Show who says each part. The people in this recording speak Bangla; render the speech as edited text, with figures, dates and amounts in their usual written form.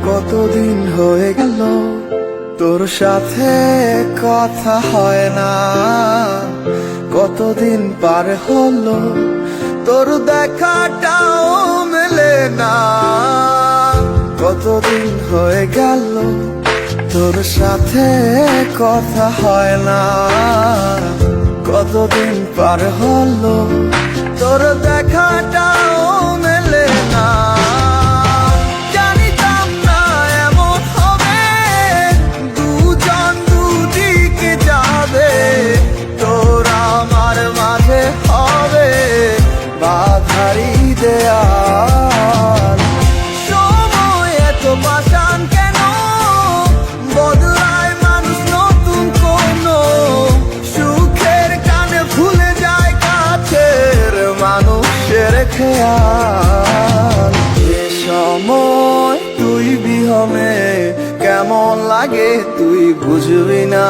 Speaker 1: কতদিন হয়ে গেল তোর সাথে কথা হয় না, কতদিন পার হলো তোর দেখাটাও মেলে না। কতদিন হয়ে গেল তোর সাথে কথা হয় না, কতদিন পার হলো তোর দেখাটাও মেলে না। জানিতাম না এমন হবে, দুজন দুদিকে যাবে, তোর আমার মাঝে হবে বাধারি দেয়াল। সময় এত পাষাণ কেন, বদলায় মানুষ নতুন কোনো সুখের কানে ভুলে যায় কাছের মানুষের খেয়াল। এ সময় তুই বিহনে কেমন লাগে তুই বুঝবি না।